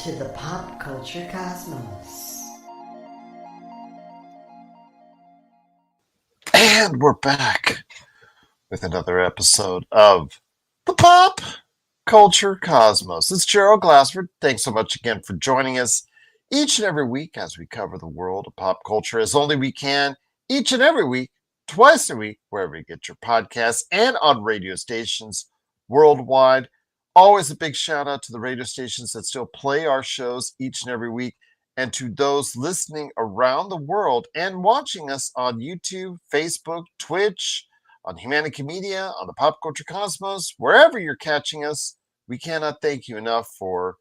to the pop culture cosmos. And we're back with another episode of the Pop Culture Cosmos. It's Gerald Glassford. Thanks so much again for joining us each and every week as we cover the world of pop culture as only we can, each and every week, twice a week, wherever you get your podcasts and on radio stations worldwide. Always a big shout out to the radio stations that still play our shows each and every week, and to those listening around the world and watching us on YouTube, Facebook, Twitch, on Humanity Media, on the Pop Culture Cosmos, wherever you're catching us. We cannot thank you enough for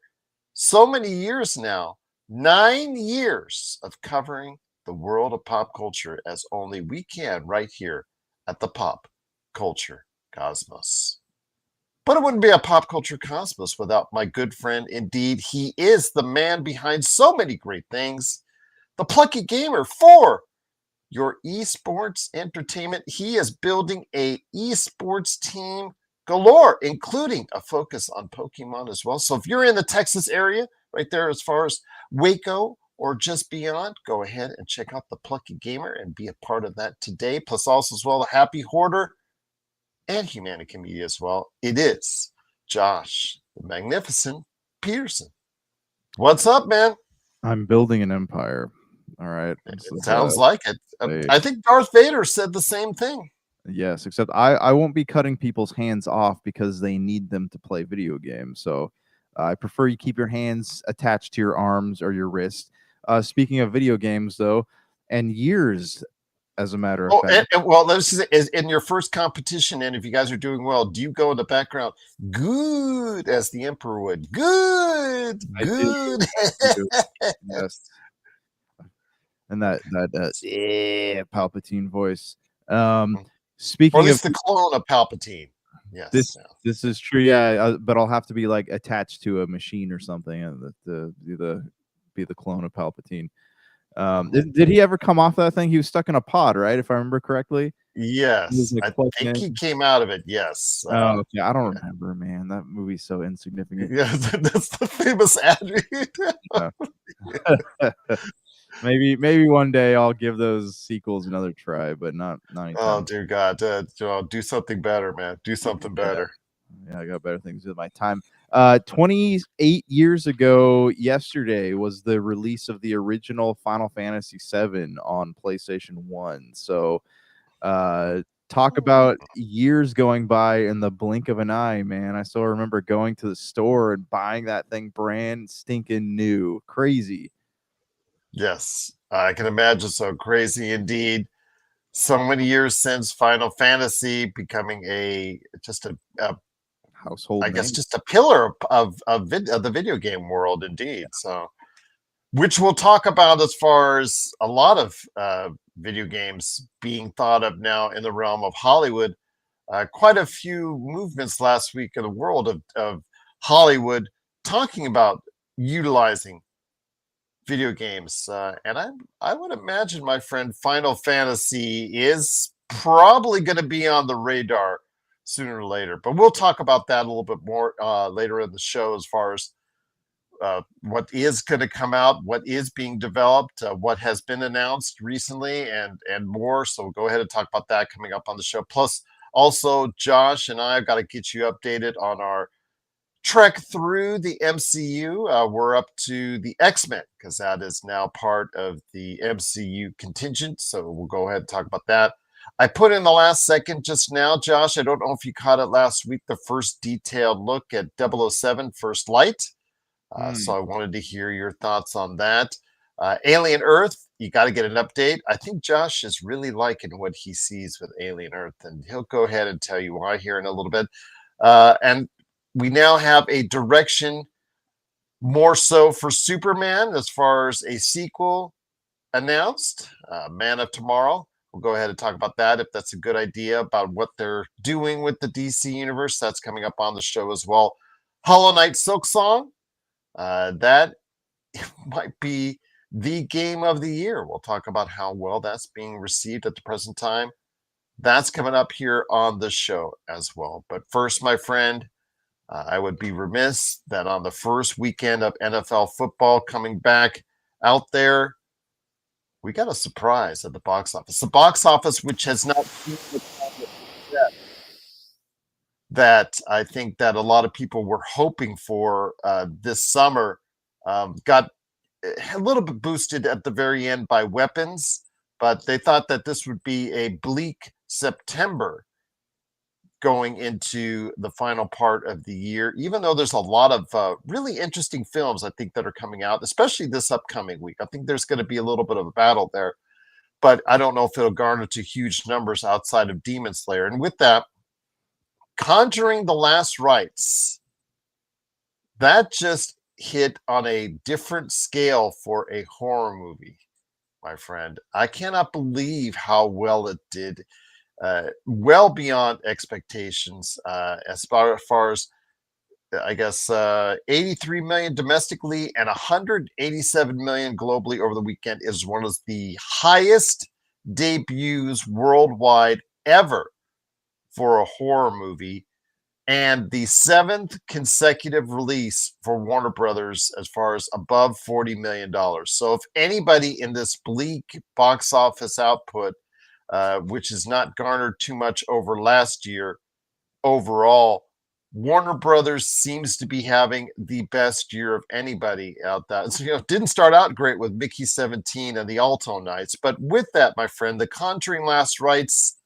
so many years now, 9 years of covering the world of pop culture as only we can right here at the Pop Culture Cosmos. But it wouldn't be a pop culture cosmos without my good friend. Indeed, he is the man behind so many great things. The plucky gamer for your esports entertainment. He is building a esports team galore, including a focus on Pokemon as well. So if you're in the Texas area, right there as far as Waco or just beyond, go ahead and check out the plucky gamer and be a part of that today. Plus also as well, the happy hoarder and Humanity Media as well. It is Josh, the magnificent Peterson. What's up, man? I'm building an empire. All right. It sounds like it. I think Darth Vader said the same thing. Yes, except I won't be cutting people's hands off because they need them to play video games. So I prefer you keep your hands attached to your arms or your wrist. Speaking of video games, though, and years, as a matter of fact. Well, let's just say, in your first competition, and if you guys are doing well, do you go in the background, good, as the Emperor would? Good. Yes. And that Palpatine voice. Speaking or at least of the clone of Palpatine. Yes. This is true. Yeah, but I'll have to be like attached to a machine or something, and be the clone of Palpatine. Did he ever come off that thing? He was stuck in a pod, right? If I remember correctly. Yes, I think he came out of it. Yes. Okay. I don't remember, man. That movie's so insignificant. Yeah, that's the famous ad. Maybe one day I'll give those sequels another try, but not anytime. Oh dear God, do something better, man. Do something better. Yeah, I got better things with my time. 28 years ago yesterday was the release of the original Final Fantasy VII on PlayStation 1. So talk about years going by in the blink of an eye, man. I still remember going to the store and buying that thing brand stinking new. Crazy. Yes, I can imagine. So crazy indeed. So many years since Final Fantasy becoming just a household, I guess, just a pillar of the video game world, indeed. So, which we'll talk about as far as a lot of video games being thought of now in the realm of Hollywood. Quite a few movements last week in the world of Hollywood talking about utilizing video games. And I would imagine, my friend, Final Fantasy is probably going to be on the radar sooner or later. But we'll talk about that a little bit more later in the show as far as what is going to come out, what is being developed, what has been announced recently, and more. So we'll go ahead and talk about that coming up on the show. Plus, also, Josh and I have got to get you updated on our trek through the MCU. We're up to the X-Men because that is now part of the MCU contingent. So we'll go ahead and talk about that. I put in the last second just now, Josh. I don't know if you caught it last week, the first detailed look at 007 First Light. So I wanted to hear your thoughts on that. Alien Earth, you got to get an update. I think Josh is really liking what he sees with Alien Earth, and he'll go ahead and tell you why here in a little bit. And we now have a direction more so for Superman as far as a sequel announced, Man of Tomorrow. We'll go ahead and talk about that if that's a good idea about what they're doing with the DC universe. That's coming up on the show as well. Hollow Knight Silksong, that might be the game of the year. We'll talk about how well that's being received at the present time. That's coming up here on the show as well. But first, my friend, I would be remiss that on the first weekend of NFL football coming back out there, we got a surprise at the box office. The box office, which has not seen the kind of success that I think that a lot of people were hoping for this summer, got a little bit boosted at the very end by weapons, but they thought that this would be a bleak September going into the final part of the year, even though there's a lot of really interesting films, I think, that are coming out, especially this upcoming week. I think there's going to be a little bit of a battle there, but I don't know if it'll garner to huge numbers outside of Demon Slayer. And with that, Conjuring: The Last Rites, that just hit on a different scale for a horror movie, my friend. I cannot believe how well it did. Well beyond expectations, as far as I guess 83 million domestically and 187 million globally over the weekend is one of the highest debuts worldwide ever for a horror movie, and the 7th consecutive release for Warner Brothers as far as above $40 million. So if anybody in this bleak box office output, which has not garnered too much over last year overall, Warner Brothers seems to be having the best year of anybody out there. So, it didn't start out great with Mickey 17 and the Alto Nights, but with that, my friend, The Conjuring: Last Rites,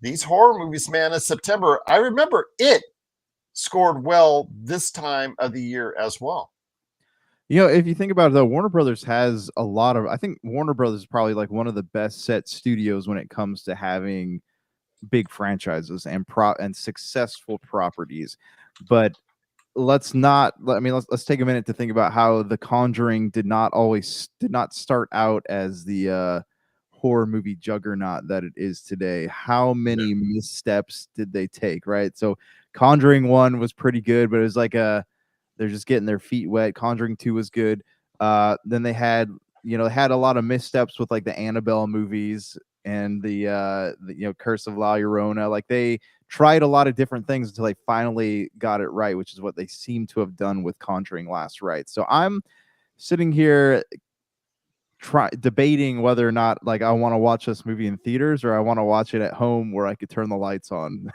these horror movies, man, in September, I remember it scored well this time of the year as well. If you think about it, though, Warner Brothers has a lot of. I think Warner Brothers is probably like one of the best set studios when it comes to having big franchises and successful properties. But let's take a minute to think about how The Conjuring did not start out as the horror movie juggernaut that it is today. How many missteps did they take, right? So Conjuring 1 was pretty good, but it was like they're just getting their feet wet. Conjuring 2 was good. Then they had a lot of missteps with like the Annabelle movies and the Curse of La Llorona. Like they tried a lot of different things until they finally got it right, which is what they seem to have done with Conjuring: Last Rites. So I'm sitting here debating whether or not like I want to watch this movie in theaters or I want to watch it at home where I could turn the lights on.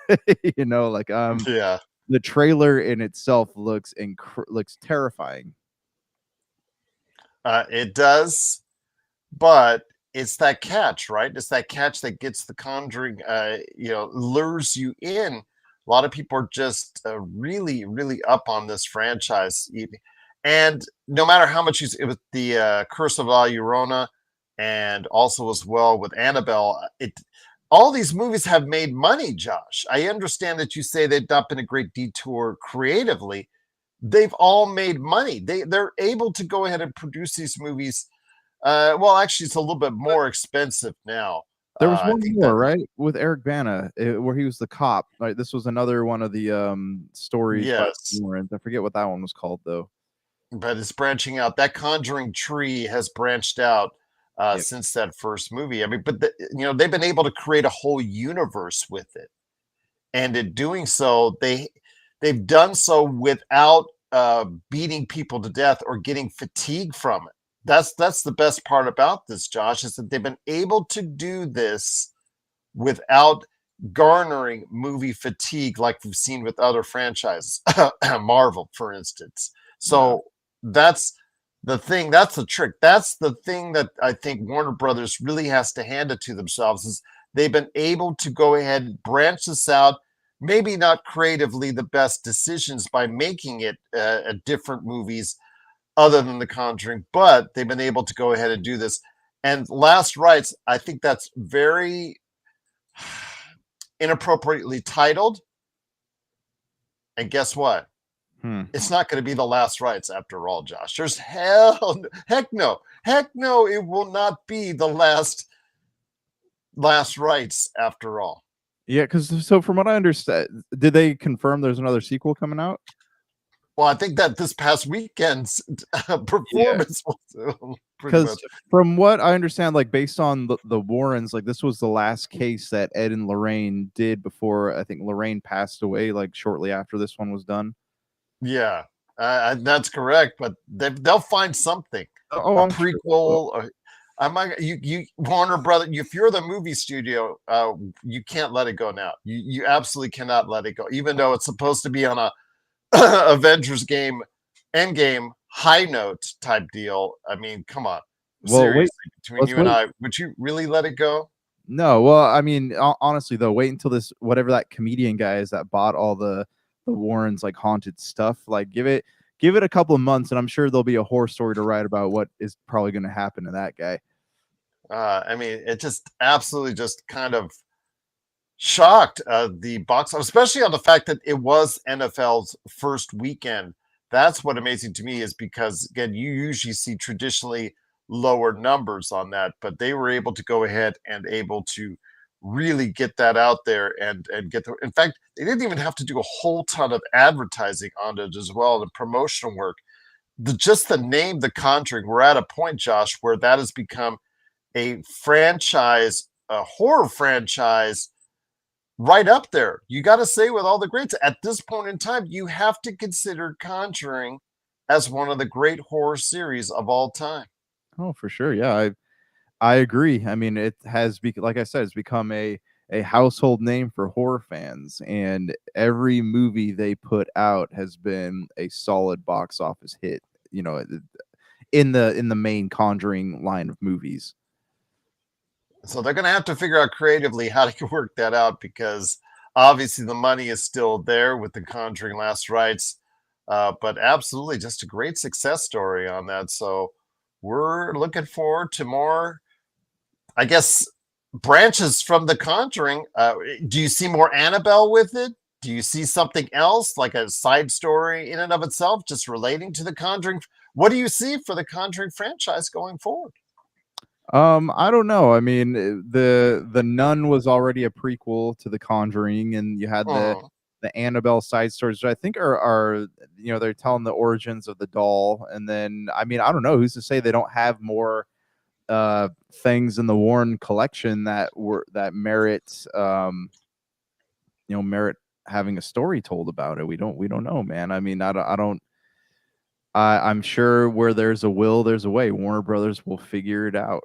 Yeah. The trailer in itself looks terrifying. It does, but it's that catch, right? It's that catch that gets The Conjuring, lures you in. A lot of people are just really, really up on this franchise. And no matter how much it was the Curse of La Llorona and also as well with Annabelle, all these movies have made money, Josh. I understand that you say they've not been a great detour creatively. They've all made money. They're able to go ahead and produce these movies. Well, actually, it's a little bit more expensive now. There was I one think more, that right, with Eric Bana, where he was the cop. Right, this was another one of the stories by yes, Lawrence. I forget what that one was called though. but it's branching out. That Conjuring tree has branched out Yeah. since that first movie. I mean, but they've been able to create a whole universe with it, and in doing so, they've done so without beating people to death or getting fatigue from it. That's the best part about this, Josh, is that they've been able to do this without garnering movie fatigue like we've seen with other franchises, Marvel, for instance. So that's the thing. That's the trick. That's the thing that I think Warner Brothers really has to hand it to themselves is they've been able to go ahead and branch this out. Maybe not creatively the best decisions by making it different movies other than The Conjuring, but they've been able to go ahead and do this. And Last Rites, I think that's very inappropriately titled. And guess what? It's not going to be The Last Rites after all, Josh. There's heck no, it will not be the last Rites after all. Yeah, because so from what I understand, did they confirm there's another sequel coming out? Well, I think that this past weekend's Yeah. performance was pretty Because much. from what I understand, like based on the Warrens, like this was the last case that Ed and Lorraine did before I think Lorraine passed away, like shortly after this one was done. Yeah, that's correct. But they'll find something, Oh, a I'm sure. prequel. Or, I might you Warner Brother. If you're the movie studio, you can't let it go now. You absolutely cannot let it go, even though it's supposed to be on a Avengers game, Endgame high note type deal. I mean, come on, Well, wait. seriously. Between Let's you and wait. I, would you really let it go? No, well, I mean, honestly though, wait until this whatever that comedian guy is that bought all the Warrens like haunted stuff. Like, give it a couple of months, and I'm sure there'll be a horror story to write about what is probably going to happen to that guy. I mean, it just absolutely just kind of shocked the box office, especially on the fact that it was NFL's first weekend. That's what amazing to me is because again, you usually see traditionally lower numbers on that, but they were able to go ahead and able to really get that out there and get the. In fact, they didn't even have to do a whole ton of advertising on it as well, the promotional work. Just the name, The Conjuring. We're at a point, Josh, where that has become a franchise, a horror franchise right up there. You got to say with all the greats at this point in time, you have to consider Conjuring as one of the great horror series of all time. Oh, for sure. Yeah, I agree. I mean, it has like I said, it's become a household name for horror fans, and every movie they put out has been a solid box office hit. You know, in the main Conjuring line of movies. So they're going to have to figure out creatively how to work that out because obviously the money is still there with the Conjuring Last Rites, but absolutely just a great success story on that. So we're looking forward to more, I guess, branches from the Conjuring. Do you see more Annabelle with it? Do you see something else like a side story in and of itself, just relating to the Conjuring? What do you see for the Conjuring franchise going forward? I don't know. I mean, the Nun was already a prequel to The Conjuring, and you had Hmm. the Annabelle side stories, which I think are they're telling the origins of the doll, and then I mean, I don't know who's to say they don't have more things in the Warren collection that merit merit having a story told about it. We don't know, man. I mean, I'm sure where there's a will, there's a way. Warner Brothers will figure it out.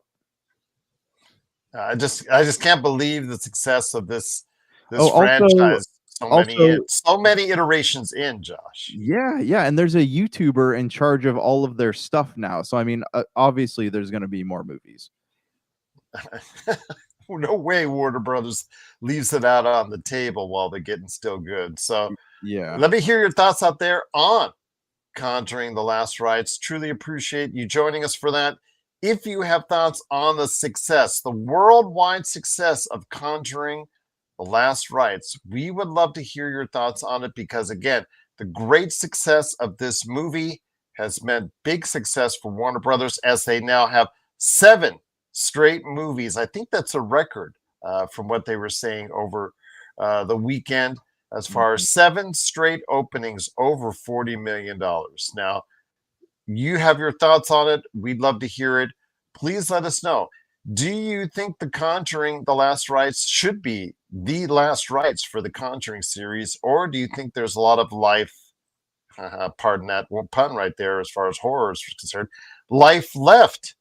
I just can't believe the success of this Oh, also, franchise. also, So many iterations in, Josh. yeah, yeah, and there's a YouTuber in charge of all of their stuff now. So I mean, obviously, there's going to be more movies. No way Warner Brothers leaves it out on the table while they're getting still good. So Yeah. let me hear your thoughts out there on Conjuring the Last Rites. Truly appreciate you joining us for that. If you have thoughts on the success, the worldwide success of Conjuring the Last Rites, we would love to hear your thoughts on it because, again, the great success of this movie has meant big success for Warner Brothers as they now have 7 straight movies. I think that's a record from what they were saying over the weekend as far Mhm. as 7 straight openings over $40 million. Now, you have your thoughts on it. We'd love to hear it. Please let us know. Do you think The Conjuring, The Last Rites should be the last rites for the Conjuring series, or do you think there's a lot of life, pardon that pun right there, as far as horror is concerned, life left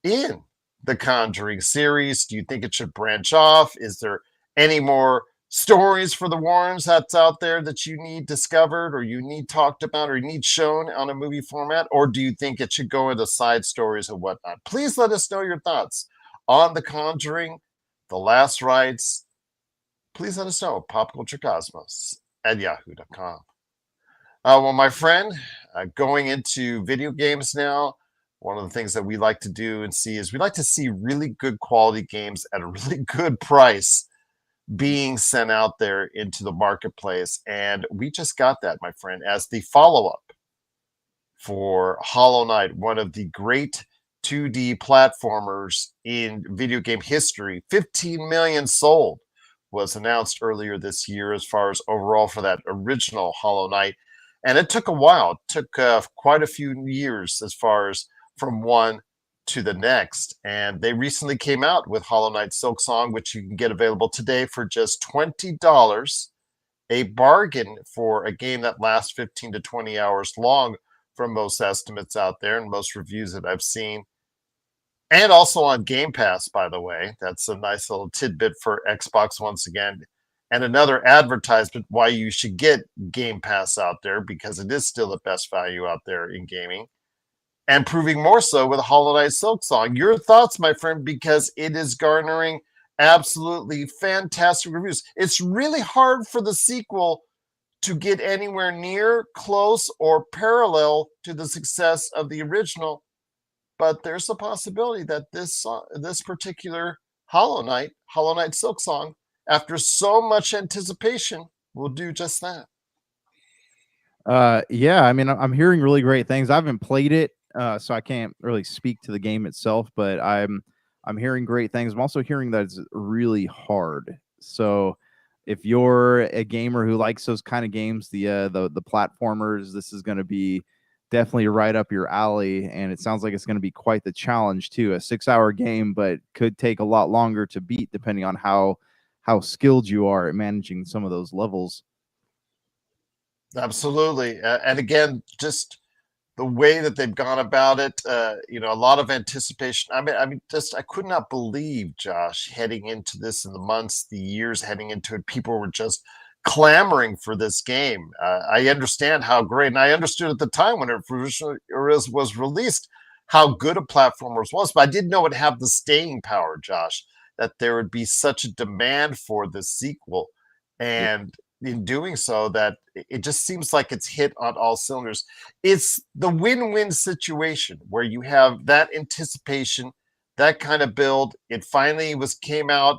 in the Conjuring series? Do you think it should branch off? Is there any more stories for the Warrens that's out there that you need discovered or you need talked about or you need shown on a movie format? Or do you think it should go into side stories and whatnot? Please let us know your thoughts on The Conjuring, The Last Rites. Please let us know. Popculturecosmos at yahoo.com. Well, my friend, going into video games now, one of the things that we like to do and see is we like to see really good quality games at a really good price being sent out there into the marketplace. And we just got that, my friend, as the follow up for Hollow Knight, one of the great 2D platformers in video game history. 15 million sold was announced earlier this year as far as overall for that original Hollow Knight. And it took a while. It took quite a few years as far as from one to the next. And they recently came out with Hollow Knight Silksong, which you can get available today for just $20, a bargain for a game that lasts 15 to 20 hours long from most estimates out there and most reviews that I've seen. And also on Game Pass, by the way. That's a nice little tidbit for Xbox once again. And another advertisement why you should get Game Pass out there, because it is still the best value out there in gaming. And proving more so with Hollow Knight Silksong. Your thoughts, my friend, because it is garnering absolutely fantastic reviews. It's really hard for the sequel to get anywhere near, close, or parallel to the success of the original. But there's a possibility that this particular Hollow Knight Silksong, after so much anticipation, will do just that. Yeah, I mean, I'm hearing really great things. I haven't played it, so I can't really speak to the game itself, but I'm hearing great things. I'm also hearing that it's really hard. So if you're a gamer who likes those kind of games, the platformers, this is going to be definitely right up your alley, and it sounds like it's going to be quite the challenge too. A 6-hour game, but could take a lot longer to beat depending on how skilled you are at managing some of those levels. Absolutely. And again, just the way that they've gone about it, a lot of anticipation. I could not believe, Josh, heading into this in the months, the years heading into it, people were just clamoring for this game. I understand how great, and I understood at the time when it was released how good a platformer was, but I didn't know it had the staying power, Josh, that there would be such a demand for this sequel. And in doing so, that it just seems like it's hit on all cylinders. It's the win-win situation where you have that anticipation, that kind of build. It finally came out.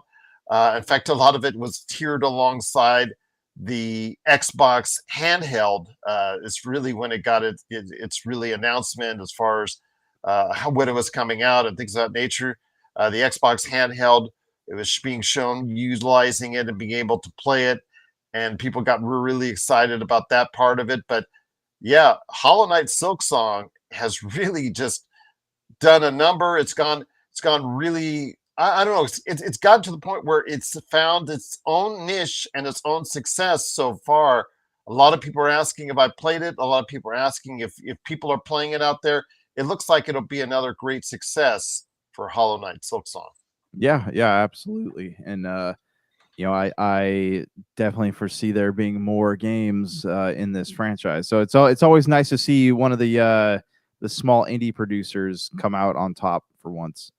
In fact, a lot of it was tiered alongside the Xbox handheld. It's really when it got its really announcement as far as when it was coming out and things of that nature. The Xbox handheld, it was being shown utilizing it and being able to play it, and people got really excited about that part of it. But yeah, Hollow Knight Silksong has really just done a number. It's gone really. I don't know. It's gotten to the point where it's found its own niche and its own success so far. A lot of people are asking if I played it. A lot of people are asking if people are playing it out there. It looks like it'll be another great success for Hollow Knight Silksong. Yeah, absolutely. And I definitely foresee there being more games in this franchise. So it's always nice to see one of the small indie producers come out on top for once.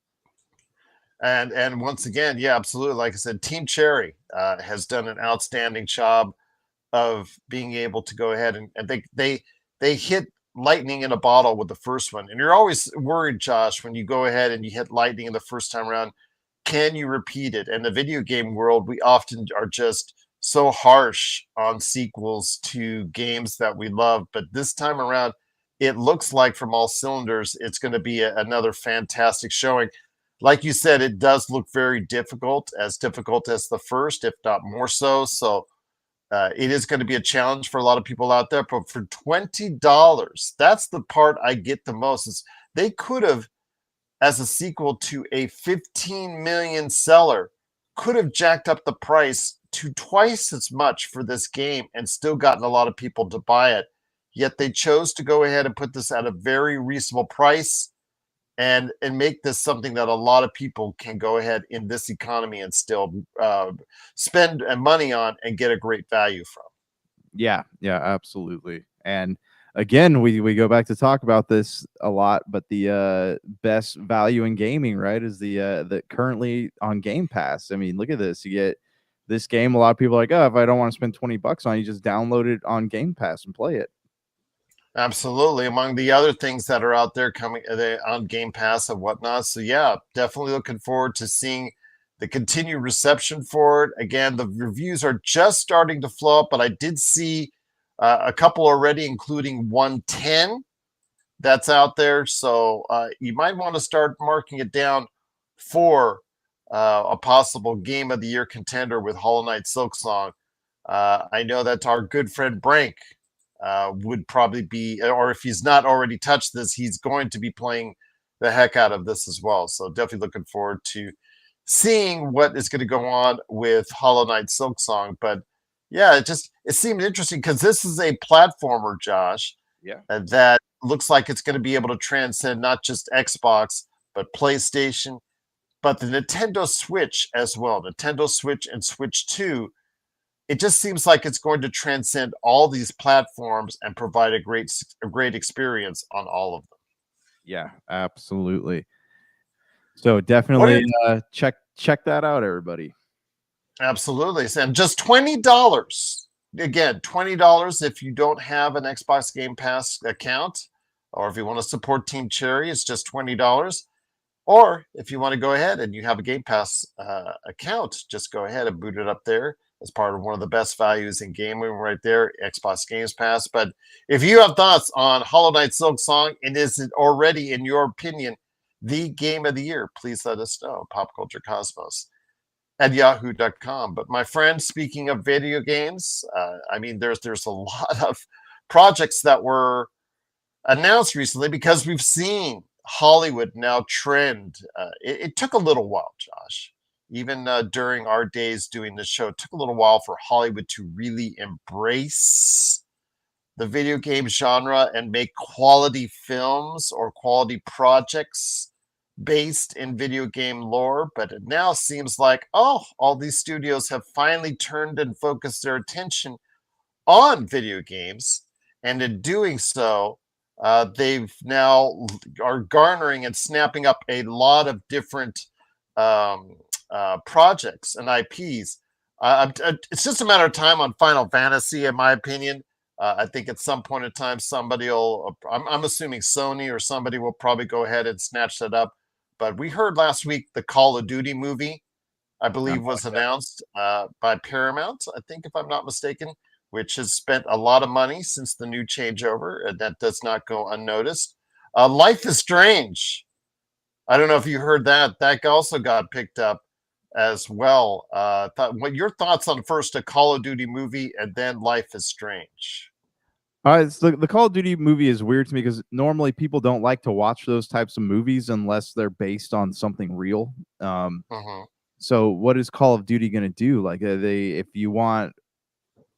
And once again, yeah, absolutely. Like I said, Team Cherry has done an outstanding job of being able to go ahead and they hit lightning in a bottle with the first one. And you're always worried, Josh, when you go ahead and you hit lightning in the first time around, can you repeat it? And the video game world, we often are just so harsh on sequels to games that we love. But this time around, it looks like from all cylinders, it's going to be another fantastic showing. Like you said, it does look very difficult as the first, if not more so. So it is going to be a challenge for a lot of people out there. But for $20, that's the part I get the most. Is they could have, as a sequel to a 15 million seller, could have jacked up the price to twice as much for this game and still gotten a lot of people to buy it. Yet they chose to go ahead and put this at a very reasonable price and make this something that a lot of people can go ahead in this economy and still spend money on and get a great value from. Yeah, absolutely. And again, we go back to talk about this a lot, but the best value in gaming, right, is the currently on Game Pass. I mean, look at this. You get this game. A lot of people are like, oh, if I don't want to spend $20 on it, you just download it on Game Pass and play it. Absolutely. Among the other things that are out there coming on Game Pass and whatnot. So yeah, definitely looking forward to seeing the continued reception for it. Again, the reviews are just starting to flow up, but I did see a couple already, including 110 that's out there. So you might want to start marking it down for a possible Game of the Year contender with Hollow Knight Silksong. I know that our good friend Brank would probably be, or if he's not already touched this, he's going to be playing the heck out of this as well. So definitely looking forward to seeing what is going to go on with Hollow Knight Silksong. But yeah, it seemed interesting because this is a platformer, Josh, Yeah. that looks like it's going to be able to transcend not just Xbox but PlayStation, but the Nintendo Switch as well. Nintendo Switch and Switch 2. It just seems like it's going to transcend all these platforms and provide a great experience on all of them. Yeah, absolutely. So What definitely is check that out, everybody. Absolutely, Sam. Just $20. Again, $20 if you don't have an Xbox Game Pass account, or if you want to support Team Cherry, it's just $20. Or if you want to go ahead and you have a Game Pass account, just go ahead and boot it up there as part of one of the best values in gaming right there, Xbox Games Pass. But if you have thoughts on Hollow Knight Silksong, and is it already, in your opinion, the game of the year, please let us know. Pop Culture Cosmos at yahoo.com. But my friend, speaking of video games, I mean, there's a lot of projects that were announced recently because we've seen Hollywood now trend. It took a little while, Josh. Even during our days doing this show, it took a little while for Hollywood to really embrace the video game genre and make quality films or quality projects based in video game lore. But it now seems like, oh, all these studios have finally turned and focused their attention on video games. And in doing so, they've now are garnering and snapping up a lot of different projects and IPs. It's just a matter of time on Final Fantasy, in my opinion. I think at some point in time, somebody will, I'm assuming Sony or somebody will probably go ahead and snatch that up. But we heard last week the Call of Duty movie, I believe, was announced by Paramount, I think, if I'm not mistaken, which has spent a lot of money since the new changeover, and that does not go unnoticed. Life is Strange. I don't know if you heard that. That also got picked up as well. What your thoughts on first a Call of Duty movie and then Life is Strange? It's the Call of Duty movie is weird to me because normally people don't like to watch those types of movies unless they're based on something real. Mhm. So what is Call of Duty going to do? Like, if you want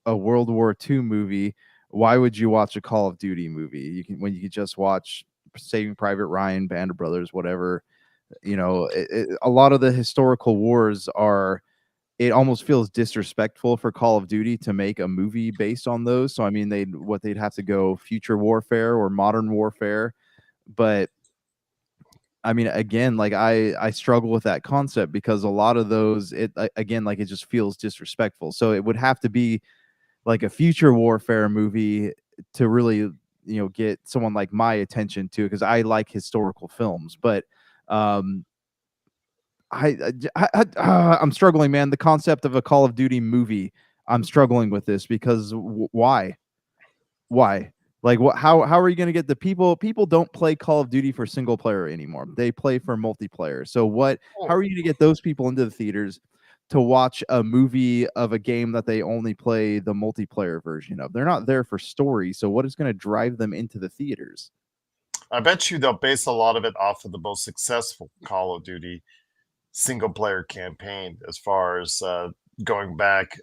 a World War II movie, why would you watch a Call of Duty movie? When you could just watch Saving Private Ryan, Band of Brothers, whatever. You know, a lot of the historical wars are. It almost feels disrespectful for Call of Duty to make a movie based on those. So I mean, they'd have to go future warfare or modern warfare, but I mean, again, like I struggle with that concept because a lot of those, again, like it just feels disrespectful. So it would have to be like a future warfare movie to really, get someone like my attention to, because I like historical films. But um, I'm struggling, man. The concept of a Call of Duty movie, I'm struggling with this because why? Why? Like, what? How are you going to get the people? People don't play Call of Duty for single player anymore. They play for multiplayer. So what? How are you going to get those people into the theaters to watch a movie of a game that they only play the multiplayer version of? They're not there for story. So what is going to drive them into the theaters? I bet you they'll base a lot of it off of the most successful Call of Duty single player campaign, as far as going back.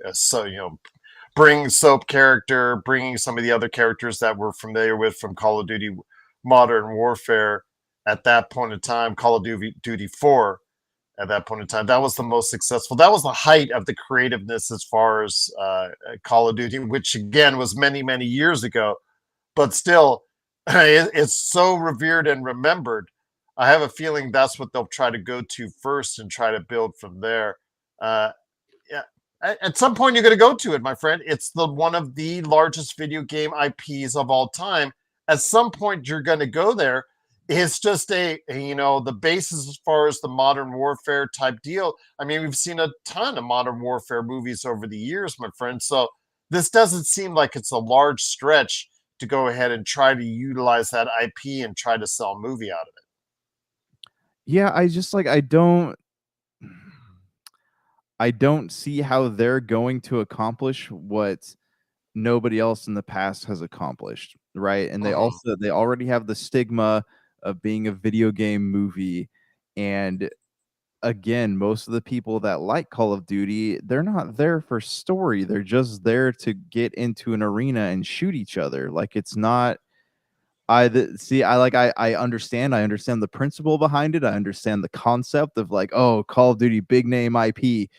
Bringing Soap character, bringing some of the other characters that we're familiar with from Call of Duty Modern Warfare at that point in time, Call of Duty 4 at that point in time. That was the most successful. That was the height of the creativeness as far as Call of Duty, which again was many, many years ago, but still, it's so revered and remembered. I have a feeling that's what they'll try to go to first and try to build from there. Yeah, at some point you're going to go to it, my friend. It's the one of the largest video game IPs of all time. At some point you're going to go there. It's just the basis as far as the modern warfare type deal. I mean, we've seen a ton of modern warfare movies over the years, my friend. So this doesn't seem like it's a large stretch to go ahead and try to utilize that IP and try to sell a movie out of it. Yeah, I don't see how they're going to accomplish what nobody else in the past has accomplished, right? And they already have the stigma of being a video game movie. And again, most of the people that like Call of Duty, they're not there for story. They're just there to get into an arena and shoot each other. Like, it's not. I understand. I understand the principle behind it. I understand the concept of, like, oh, Call of Duty, big name IP,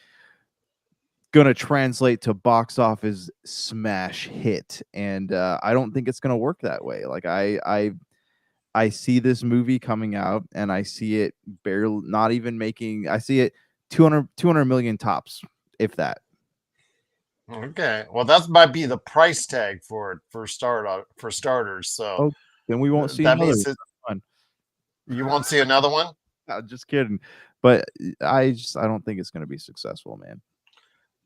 gonna translate to box office smash hit. And I don't think it's gonna work that way. Like, I see this movie coming out, and I see it barely, not even making. I see it 200 million tops, if that. Okay, well, that might be the price tag for it for starters. So Oh, then we won't see that another means one. you won't see another one. I'm just kidding, but I don't think it's gonna be successful, man.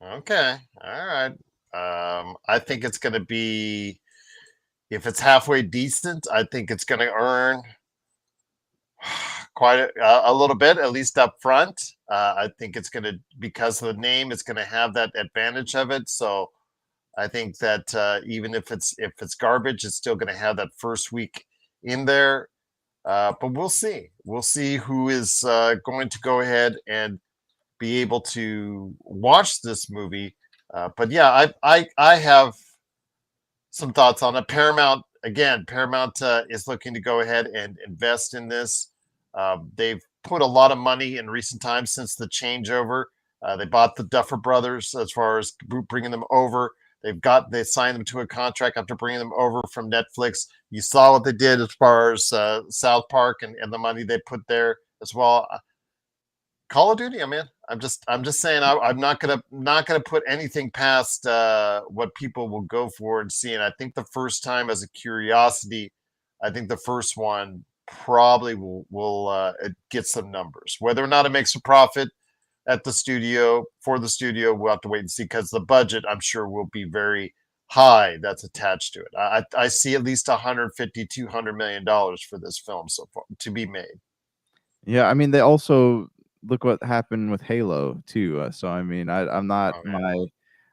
Okay, all right. I think it's going to be, if it's halfway decent, I think it's going to earn quite a little bit, at least up front. I think it's going to, because of the name, it's going to have that advantage of it. So I think that even if it's garbage, it's still going to have that first week in there. But we'll see. We'll see who is going to go ahead and be able to watch this movie. But yeah, I have some thoughts on it. Paramount, again, Paramount is looking to go ahead and invest in this. They've put a lot of money in recent times since the changeover. They bought the Duffer Brothers as far as bringing them over. They signed them to a contract after bringing them over from Netflix. You saw what they did as far as South Park and the money they put there as well. Call of Duty, I mean, I'm just saying, I'm not gonna put anything past what people will go for and see. And I think the first time, as a curiosity, I think the first one probably will get some numbers. Whether or not it makes a profit at the studio, for the studio, we'll have to wait and see, because the budget, I'm sure, will be very high that's attached to it. I see at least 150-200 million dollars for this film so far to be made. Yeah, I mean, they also look what happened with Halo too. So I mean, I'm not Oh, man.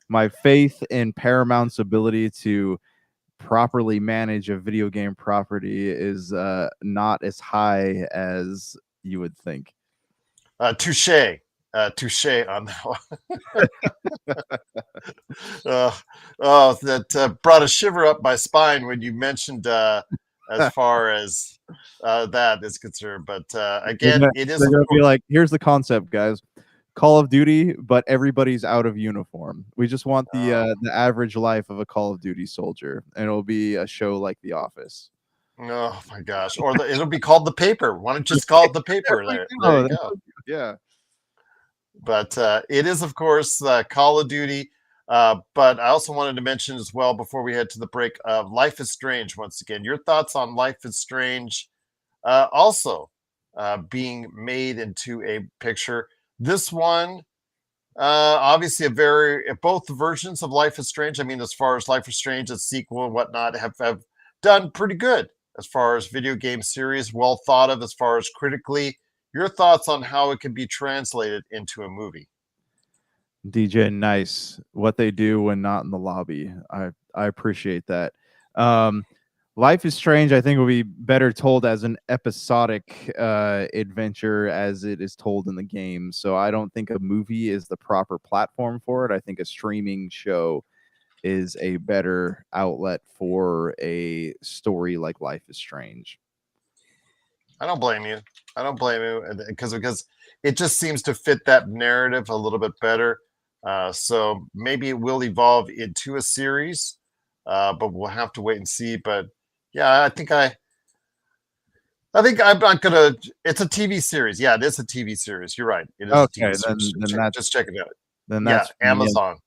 my faith in Paramount's ability to properly manage a video game property is not as high as you would think. Touche. Touche on that one. That brought a shiver up my spine when you mentioned as far as that is concerned. But again, it is, They're of gonna be course. like, here's the concept, guys. Call of Duty, but everybody's out of uniform. We just want the average life of a Call of Duty soldier, and it'll be a show like The Office. Oh my gosh! Or it'll be called The Paper. Why don't you just call it The Paper? There you go. Yeah. But it is, of course, Call of Duty. But I also wanted to mention as well, before we head to the break, Life is Strange. Once again, your thoughts on Life is Strange, also being made into a picture. This one, obviously, both versions of Life is Strange. I mean, as far as Life is Strange, its sequel and whatnot, have done pretty good as far as video game series, well thought of as far as critically. Your thoughts on how it can be translated into a movie? DJ, nice. What they do when not in the lobby. I appreciate that. Life is Strange, I think, will be better told as an episodic adventure as it is told in the game. So I don't think a movie is the proper platform for it. I think a streaming show is a better outlet for a story like Life is Strange. I don't blame you. I don't blame you, because it just seems to fit that narrative a little bit better. So maybe it will evolve into a series, but we'll have to wait and see. But yeah, I think I'm not gonna. It's a TV series. Yeah, it is a TV series. You're right. It is a Okay, TV series. Just check it out. then Yeah, that's Amazon.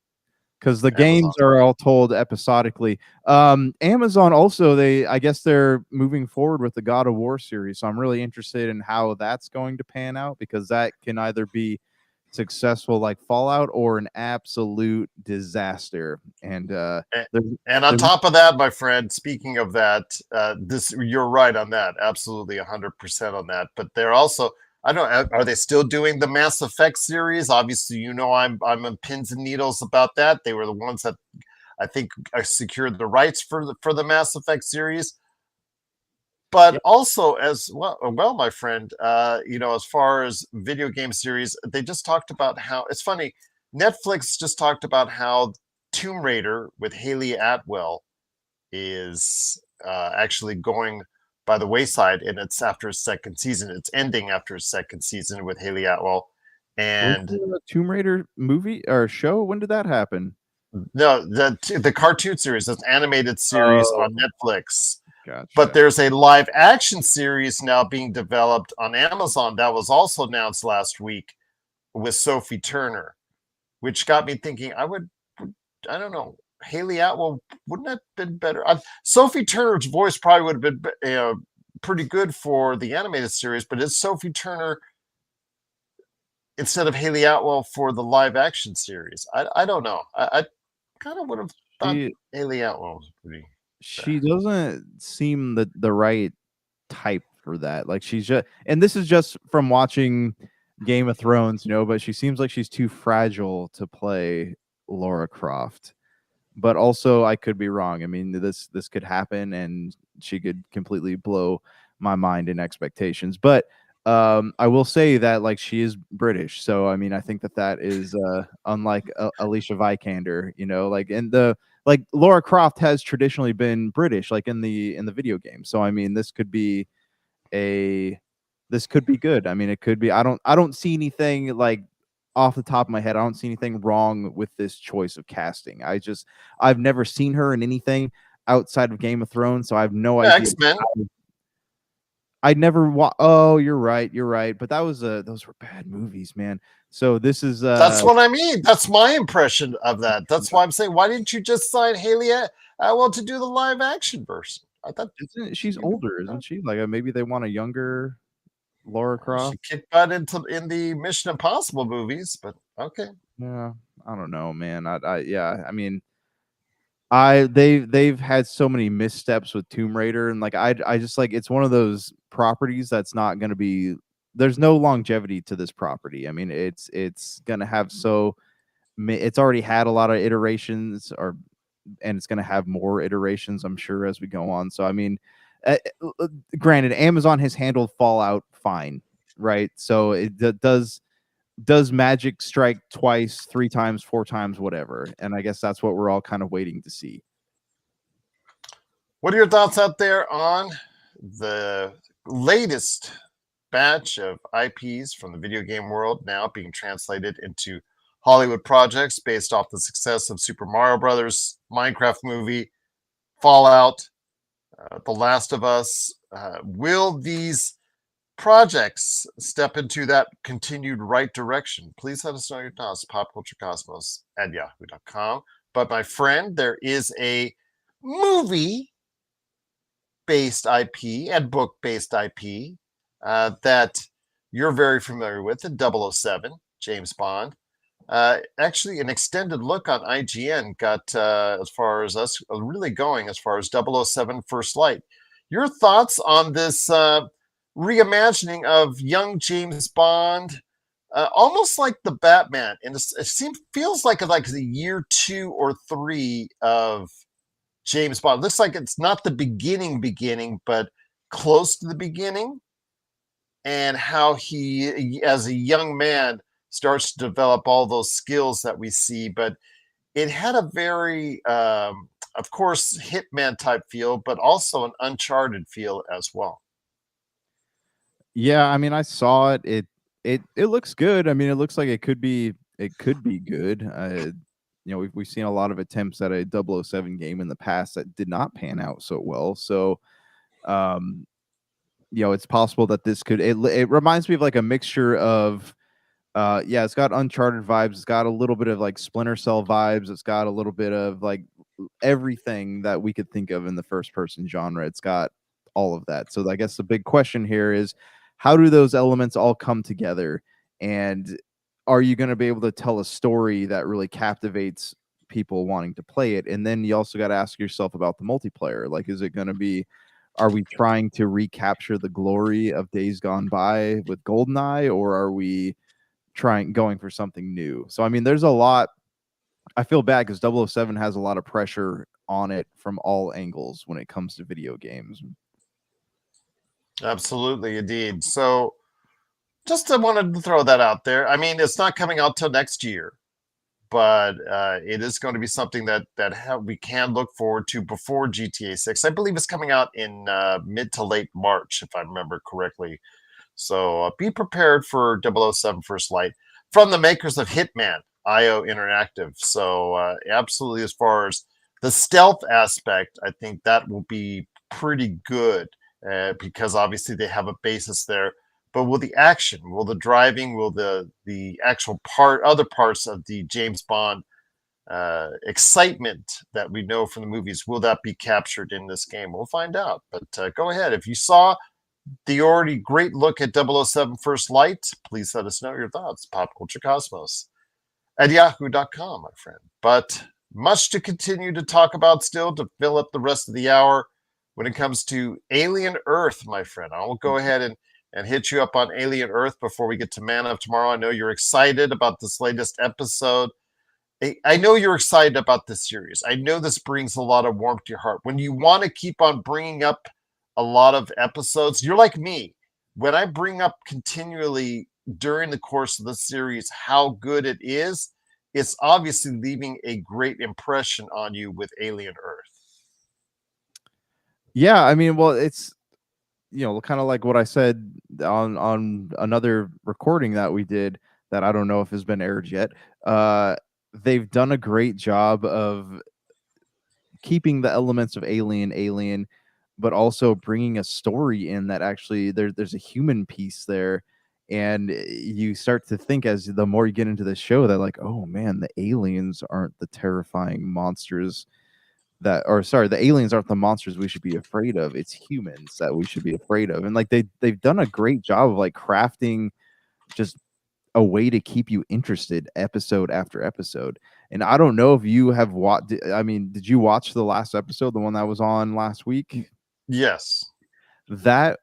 because the Amazon. games are all told episodically. Amazon also, I guess they're moving forward with the God of War series, so I'm really interested in how that's going to pan out, because that can either be successful like Fallout or an absolute disaster. And And on top of that, my friend, speaking of that, you're right on that. Absolutely 100% on that. But they're also, I don't know, are they still doing the Mass Effect series? Obviously, I'm on pins and needles about that. They were the ones that I think secured the rights for the Mass Effect series. But also as well, my friend, as far as video game series, they just talked about how it's funny. Netflix just talked about how Tomb Raider with Haley Atwell is actually going by the wayside, and it's after a second season. It's ending after a second season with Haley Atwell. And the Tomb Raider movie or show? When did that happen? no, the cartoon series, this animated series on Netflix. Gotcha. But there's a live action series now being developed on Amazon that was also announced last week with Sophie Turner, which got me thinking. I don't know, Haley Atwell, wouldn't that have been better? Sophie Turner's voice probably would have been pretty good for the animated series, but it's Sophie Turner instead of Haley Atwell for the live action series. I don't know. I kind of would have thought Haley Atwell was pretty. She doesn't seem the right type for that. Like she's just, and this is just from watching Game of Thrones, but she seems like she's too fragile to play Lara Croft. But also I could be wrong. I mean, this could happen and she could completely blow my mind and expectations. But I will say that like she is British. So I mean, I think that is unlike Alicia Vikander, like in like Lara Croft has traditionally been British, like in the video game. So I mean, this could be good. I mean, it could be. I don't see anything like off the top of my head. I don't see anything wrong with this choice of casting. I've never seen her in anything outside of Game of Thrones, so I have no idea. X-Men. I never Oh, you're right. But those were bad movies, man. So this is that's what I mean. That's my impression of that. That's why I'm saying, why didn't you just sign Haley Atwell to do the live action version? I thought she's older, isn't she? Like maybe they want a younger Lara Croft. She kicked butt in the Mission Impossible movies, but okay. Yeah, I don't know, man. I mean, they've had so many missteps with Tomb Raider, and like I just like it's one of those properties that's not going to be. There's no longevity to this property. I mean, it's going to have it's already had a lot of iterations, and it's going to have more iterations, I'm sure, as we go on. So I mean, granted, Amazon has handled Fallout fine, right? So it does magic strike twice, 3 times, 4 times, whatever? And I guess that's what we're all kind of waiting to see. What are your thoughts out there on the latest batch of IPs from the video game world now being translated into Hollywood projects based off the success of Super Mario Brothers, Minecraft movie, Fallout, The Last of Us? Will these projects step into that continued right direction? Please let us know your thoughts. popculturecosmos@yahoo.com. But my friend, there is a movie-based IP and book-based IP that you're very familiar with, in 007, James Bond. Actually, an extended look on IGN got as far as us really going as far as 007 First Light. Your thoughts on this reimagining of young James Bond, almost like the Batman, and feels like the year 2 or 3 of James Bond. It looks like it's not the beginning, but close to the beginning, and how he, as a young man, starts to develop all those skills that we see. But it had a very, of course, Hitman type feel, but also an Uncharted feel as well. Yeah, I mean, I saw it. It looks good. I mean, it looks like it could be good. We've seen a lot of attempts at a 007 game in the past that did not pan out so well. So, it's possible that this could. It reminds me of like a mixture of, it's got Uncharted vibes. It's got a little bit of like Splinter Cell vibes. It's got a little bit of like everything that we could think of in the first person genre. It's got all of that. So I guess the big question here is, how do those elements all come together? And are you going to be able to tell a story that really captivates people wanting to play it? And then you also got to ask yourself about the multiplayer. Like, is it going to be, are we trying to recapture the glory of Days Gone By with GoldenEye, or are we going for something new? So, I mean, there's a lot I feel bad because 007 has a lot of pressure on it from all angles when it comes to video games. Absolutely, indeed. So just wanted to throw that out there. I mean, it's not coming out till next year, but it is going to be something that we can look forward to before GTA 6. I believe it's coming out in mid to late March, if I remember correctly. So be prepared for 007 First Light from the makers of Hitman, IO Interactive. So absolutely, as far as the stealth aspect, I think that will be pretty good because obviously they have a basis there. But will the action, will the driving, will the actual other parts of the James Bond excitement that we know from the movies, will that be captured in this game? We'll find out. But go ahead. If you saw the already great look at 007 First Light, please let us know your thoughts. PopCultureCosmos at yahoo.com, my friend. But much to continue to talk about still to fill up the rest of the hour when it comes to Alien Earth, my friend. I will go ahead and hit you up on Alien Earth before we get to Man of Tomorrow. I know you're excited about this latest episode. I know you're excited about this series. I know this brings a lot of warmth to your heart. When you want to keep on bringing up a lot of episodes, you're like me. When I bring up continually during the course of the series how good it is, it's obviously leaving a great impression on you with Alien Earth. Yeah, I mean, well, it's kind of like what I said on another recording that we did that I don't know if has been aired yet. They've done a great job of keeping the elements of Alien, but also bringing a story in that actually there's a human piece there. And you start to think as the more you get into the show that like, oh man, the aliens aren't the terrifying monsters the aliens aren't the monsters we should be afraid of. It's humans that we should be afraid of. And like they've done a great job of like crafting just a way to keep you interested episode after episode. And I don't know if you have watched. I mean, did you watch the last episode, the one that was on last week? Yes. That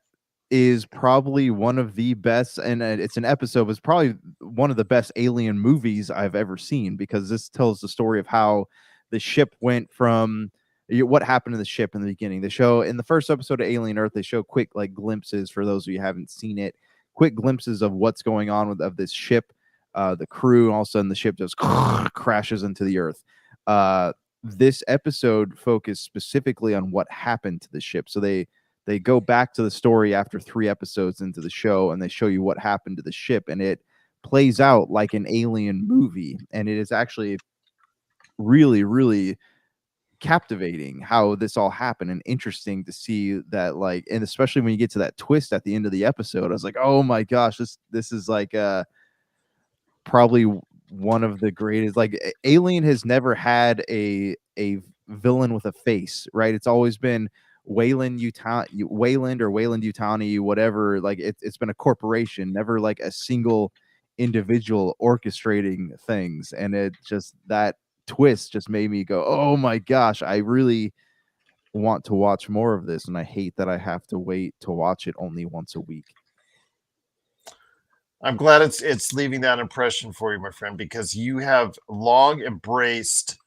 is probably one of the best, and it's an episode. It's probably one of the best alien movies I've ever seen because this tells the story of how the ship went from what happened to the ship in the beginning. They show in the first episode of Alien Earth, they show quick like glimpses for those of you who haven't seen it, quick glimpses of what's going on of this ship, the crew, and all of a sudden the ship just crashes into the earth. This episode focused specifically on what happened to the ship. So they go back to the story after 3 episodes into the show and they show you what happened to the ship, and it plays out like an alien movie. And it is actually really, really captivating how this all happened and interesting to see that, like, and especially when you get to that twist at the end of the episode, I was like, oh my gosh, this is like probably one of the greatest. Like Alien has never had a villain with a face, right? It's always been Wayland Yutani, whatever. Like it's been a corporation, never like a single individual orchestrating things. And it just that twist just made me go, oh my gosh, I really want to watch more of this, and I hate that I have to wait to watch it only once a week. I'm glad it's leaving that impression for you, my friend, because you have long embraced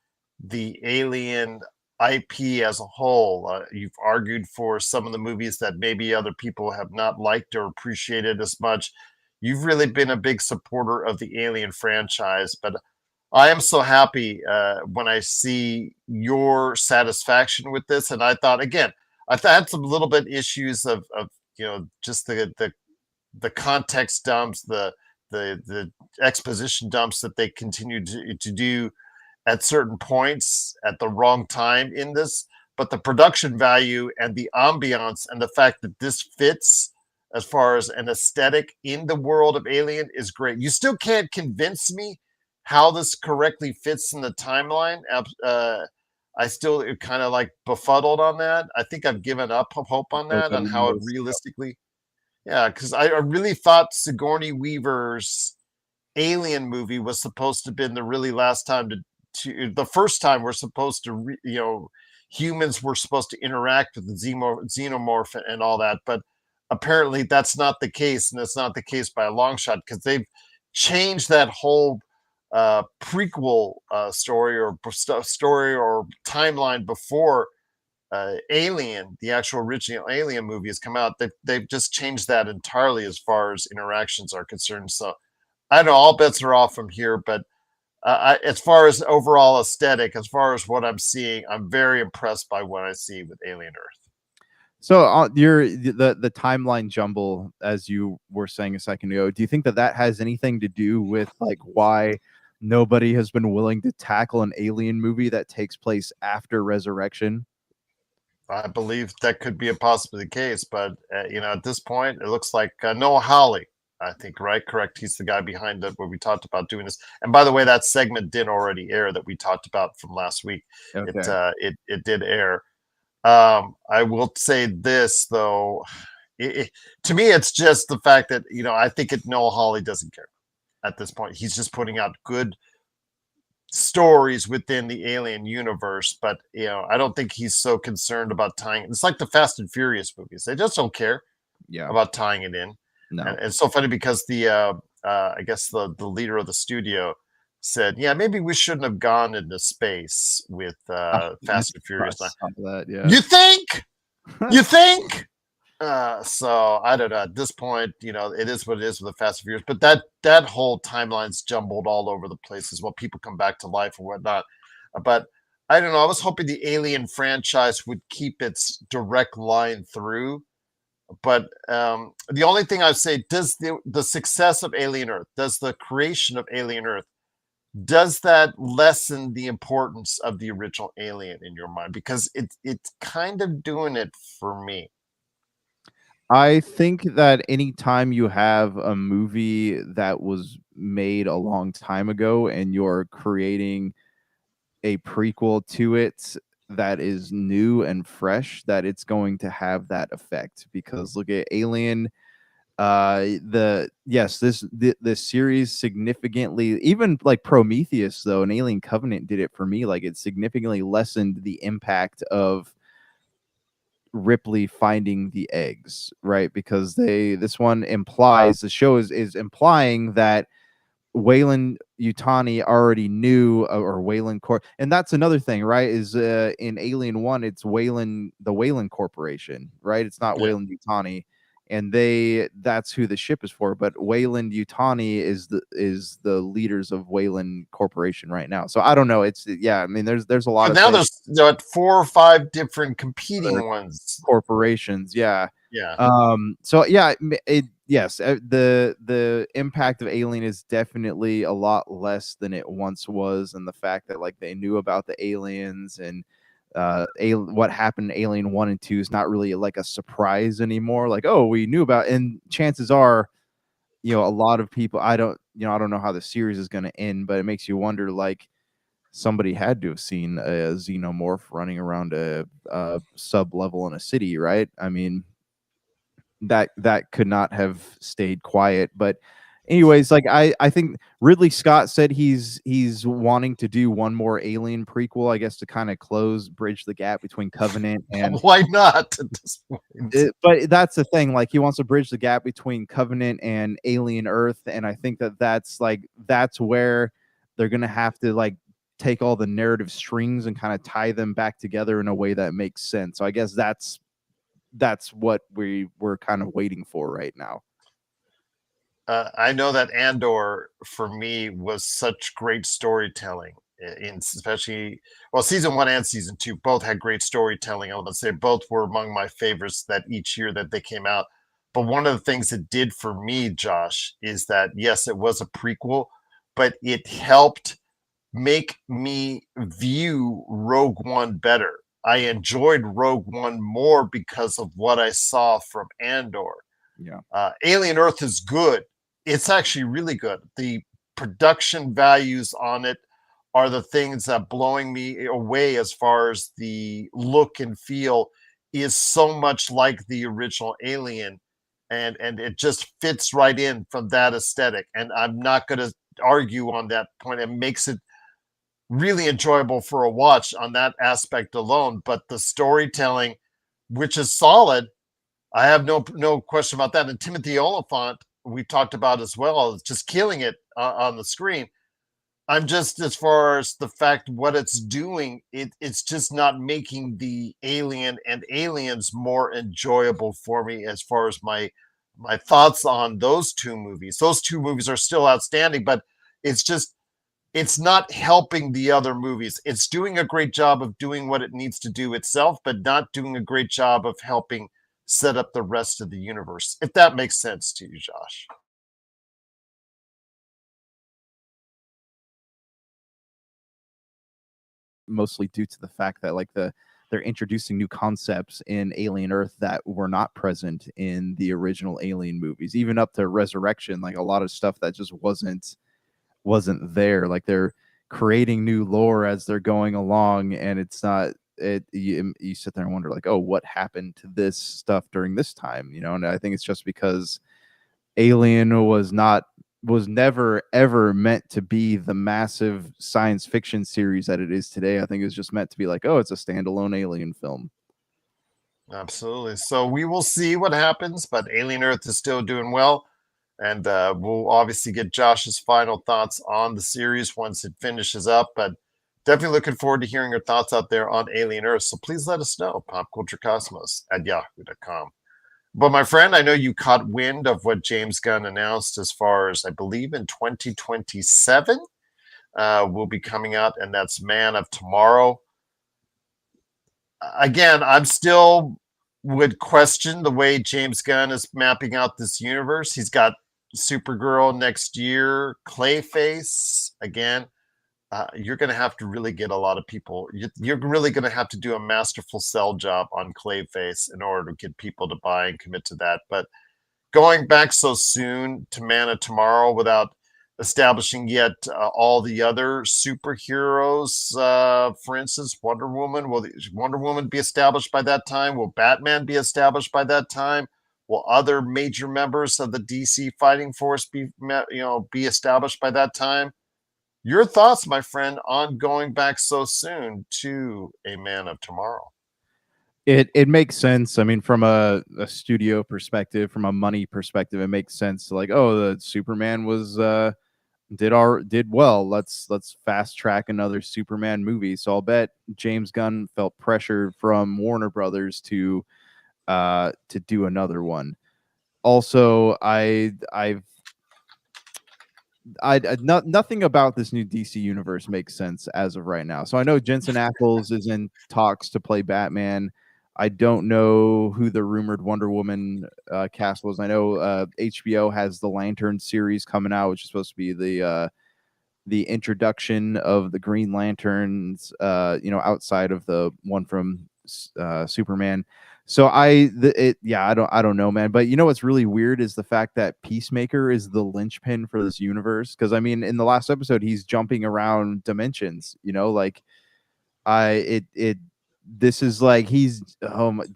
the Alien IP as a whole. You've argued for some of the movies that maybe other people have not liked or appreciated as much. You've really been a big supporter of the Alien franchise, but I am so happy when I see your satisfaction with this. And I thought, again, I've had some little bit issues of just the context dumps, the exposition dumps that they continue to do at certain points at the wrong time in this. But the production value and the ambiance and the fact that this fits as far as an aesthetic in the world of Alien is great. You still can't convince me how this correctly fits in the timeline. I still kind of like befuddled on that. I think I've given up hope on that, on how it realistically. Yeah, because I really thought Sigourney Weaver's Alien movie was supposed to have been the really last time to the first time we're supposed to, humans were supposed to interact with the xenomorph and all that. But apparently that's not the case. And it's not the case by a long shot because they've changed that whole prequel story or story or timeline before Alien, the actual original Alien movie, has come out. They've just changed that entirely as far as interactions are concerned. So I know all bets are off from here, but as far as overall aesthetic, as far as what I'm seeing, I'm very impressed by what I see with Alien Earth. So the timeline jumble, as you were saying a second ago, do you think that has anything to do with like why nobody has been willing to tackle an Alien movie that takes place after Resurrection? I believe that could be a possible case, but at this point, it looks like Noah Hawley. I think, right? Correct. He's the guy behind it where we talked about doing this. And by the way, that segment did already air that we talked about from last week. Okay. It did air. I will say this though, to me, it's just the fact that I think Noah Hawley doesn't care at this point. He's just putting out good stories within the Alien universe, but I don't think he's so concerned about tying. It's like the Fast and Furious movies; they just don't care about tying it in. No. And it's so funny because I guess the leader of the studio said, "Yeah, maybe we shouldn't have gone into space with Fast and Furious." Yeah. You think? You think? So I don't know. At this point, it is what it is with the Fast and Furious. But that whole timeline's jumbled all over the place as well. People come back to life and whatnot. But I don't know. I was hoping the Alien franchise would keep its direct line through. But the only thing I'd say, does the success of Alien Earth, does the creation of Alien Earth, does that lessen the importance of the original Alien in your mind? Because it's kind of doing it for me. I think that anytime you have a movie that was made a long time ago and you're creating a prequel to it that is new and fresh, that it's going to have that effect. Because look at Alien, this series significantly, even like Prometheus though, and Alien Covenant did it for me, like it significantly lessened the impact of Ripley finding the eggs, right? Because this one implies, the show is implying that Wayland Yutani already knew, or Wayland Corp, and that's another thing, right? Is in Alien 1, it's Wayland, the Wayland Corporation, right? It's not Wayland Yutani, and that's who the ship is for. But Wayland Yutani is the leaders of Wayland Corporation right now. So I don't know. It's I mean, there's a lot But of now things. there's 4 or 5 different competing ones. Corporations, yeah. So the impact of Alien is definitely a lot less than it once was, and the fact that like they knew about the aliens and what happened in Alien 1 and 2 is not really like a surprise anymore. Like, oh, we knew about, and chances are, a lot of people, I don't know how the series is going to end, but it makes you wonder, like, somebody had to have seen a xenomorph running around a sub level in a city, right? I mean, that could not have stayed quiet. But anyways, like I think Ridley Scott said he's wanting to do one more Alien prequel, I guess, to kind of bridge the gap between Covenant and why not at this point? But that's the thing, like he wants to bridge the gap between Covenant and Alien Earth, and I think that's where they're gonna have to like take all the narrative strings and kind of tie them back together in a way that makes sense. So I guess that's what we're kind of waiting for right now. I know that Andor for me was such great storytelling, especially season 1 and season 2 both had great storytelling. I would say both were among my favorites that each year that they came out. But one of the things it did for me, Josh, is that yes, it was a prequel, but it helped make me view Rogue One better. I enjoyed Rogue One more because of what I saw from Andor. Alien Earth is good. It's actually really good. The production values on it are the things that blowing me away as far as the look and feel is so much like the original Alien, and it just fits right in from that aesthetic. And I'm not going to argue on that point. It makes it really enjoyable for a watch on that aspect alone. But the storytelling, which is solid, I have no question about that. And Timothy Oliphant, we talked about as well, is just killing it on the screen. I'm just, as far as the fact what it's doing, it's just not making the Alien and Aliens more enjoyable for me, as far as my thoughts on those two movies. Those two movies are still outstanding, but it's just, it's not helping the other movies. It's doing a great job of doing what it needs to do itself, but not doing a great job of helping set up the rest of the universe. If that makes sense to you, Josh. Mostly due to the fact that like they're introducing new concepts in Alien Earth that were not present in the original Alien movies, even up to Resurrection. Like a lot of stuff that just wasn't there. Like they're creating new lore as they're going along, and it's not it. You sit there and wonder like, oh, what happened to this stuff during this time? You know, and I think it's just because Alien was never ever meant to be the massive science fiction series that it is today. I think it was just meant to be like, oh, it's a standalone Alien film. Absolutely. So we will see what happens, but Alien Earth is still doing well. And we'll obviously get Josh's final thoughts on the series once it finishes up. But definitely looking forward to hearing your thoughts out there on Alien Earth. So please let us know, popculturecosmos@yahoo.com. But my friend, I know you caught wind of what James Gunn announced, as far as I believe in 2027 will be coming out, and that's Man of Tomorrow. Again, I'm still would question the way James Gunn is mapping out this universe. He's got Supergirl next year, Clayface again. You're going to have to really get a lot of people. You're really going to have to do a masterful sell job on Clayface in order to get people to buy and commit to that. But going back so soon to Man of Tomorrow without establishing yet all the other superheroes, for instance, Wonder Woman, will Wonder Woman be established by that time? Will Batman be established by that time? Will other major members of the DC fighting force be established by that time? Your thoughts, my friend, on going back so soon to a Man of Tomorrow? It makes sense. I mean, from a studio perspective, from a money perspective, it makes sense to like, oh, the Superman was did well. Let's fast track another Superman movie. So I'll bet James Gunn felt pressure from Warner Brothers to do another one. Also, nothing about this new DC universe makes sense as of right now. So I know Jensen Ackles is in talks to play Batman. I don't know who the rumored Wonder Woman cast was. I know HBO has the Lantern series coming out, which is supposed to be the introduction of the Green Lanterns, outside of the one from Superman. So I don't know, man. But you know what's really weird is the fact that Peacemaker is the linchpin for this universe. Because I mean, in the last episode, he's jumping around dimensions. You know, like this is like he's Who'd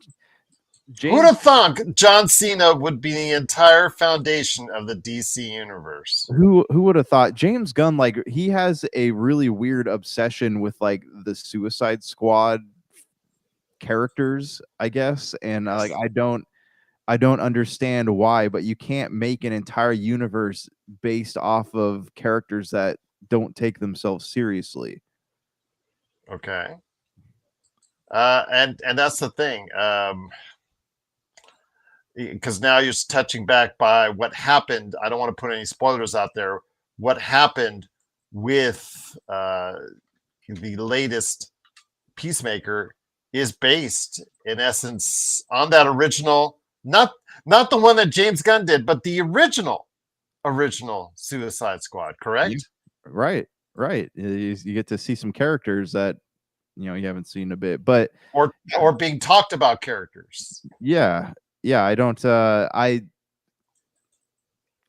have thought John Cena would be the entire foundation of the DC universe? Who would have thought? James Gunn, like, he has a really weird obsession with like the Suicide Squad characters, I guess, and like I don't understand why, but you can't make an entire universe based off of characters that don't take themselves seriously. Okay. And that's the thing. Because now you're touching back by what happened. I don't want to put any spoilers out there. What happened with the latest Peacemaker is based, in essence, on that original, not the one that James Gunn did, but the original Suicide Squad. Correct? Right. You get to see some characters that you haven't seen a bit, but or being talked about characters. Yeah. I don't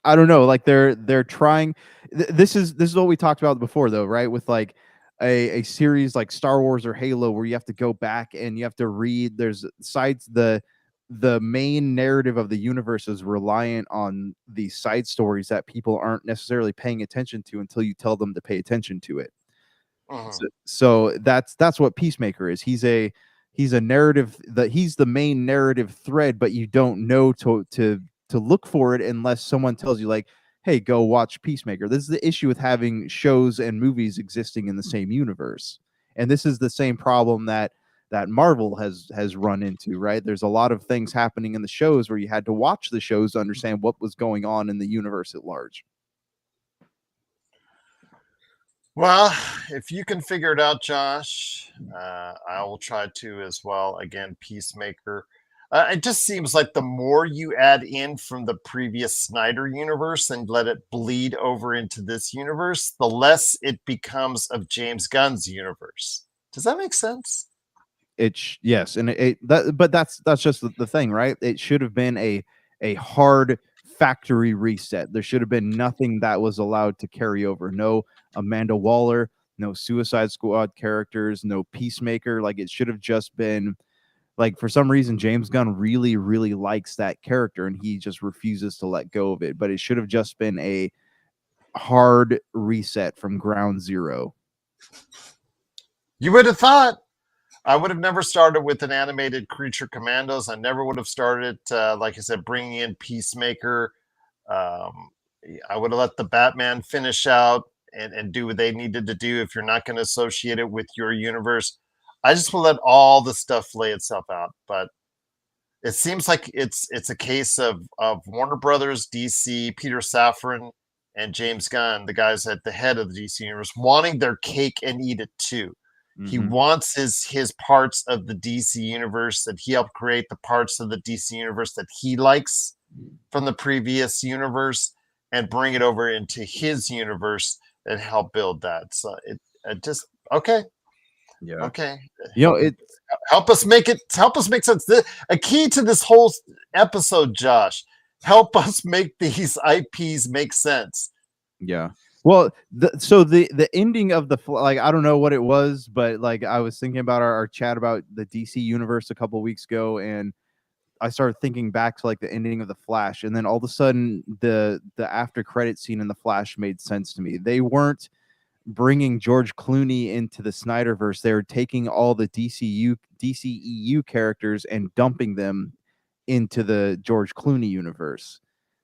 I don't know, like they're trying this is what we talked about before though, right? With like a series like Star Wars or Halo where you have to go back and you have to read, there's sides, the main narrative of the universe is reliant on the side stories that people aren't necessarily paying attention to until you tell them to pay attention to it. So that's what Peacemaker is. He's a narrative, that he's the main narrative thread, but you don't know to look for it unless someone tells you, like, hey, go watch Peacemaker. This is the issue with having shows and movies existing in the same universe. And this is the same problem that Marvel has run into, right? There's a lot of things happening in the shows where you had to watch the shows to understand what was going on in the universe at large. Well, if you can figure it out, Josh, I will try to as well. Again, Peacemaker. It just seems like the more you add in from the previous Snyder universe and let it bleed over into this universe, the less it becomes of James Gunn's universe. Does that make sense? Yes, and but that's just the thing, right? It should have been a hard factory reset. There should have been nothing that was allowed to carry over. No Amanda Waller, no Suicide Squad characters, no Peacemaker. Like, it should have just been, like, for some reason James Gunn really, really likes that character and he just refuses to let go of it. But it should have just been a hard reset from ground zero. You would have thought. I would have never started with an animated Creature Commandos. I never would have started, like I said, bringing in Peacemaker. I would have let the Batman finish out and do what they needed to do if you're not going to associate it with your universe. I just will let all the stuff lay itself out. But it seems like it's a case of Warner Brothers, DC, Peter Safran, and James Gunn, the guys at the head of the DC universe, wanting their cake and eat it too. He wants his parts of the DC universe that he helped create, the parts of the DC universe that he likes from the previous universe, and bring it over into his universe and help build that. So it just okay. Yeah. Okay. It help us make sense. A key to this whole episode, Josh, help us make these IPs make sense. Yeah. Well, so the ending of like, I don't know what it was, but like, I was thinking about our chat about the DC universe a couple of weeks ago, and I started thinking back to like the ending of the Flash, and then all of a sudden the after credit scene in the Flash made sense to me. They weren't bringing George Clooney into the Snyderverse; they were taking all the DCEU characters and dumping them into the George Clooney universe,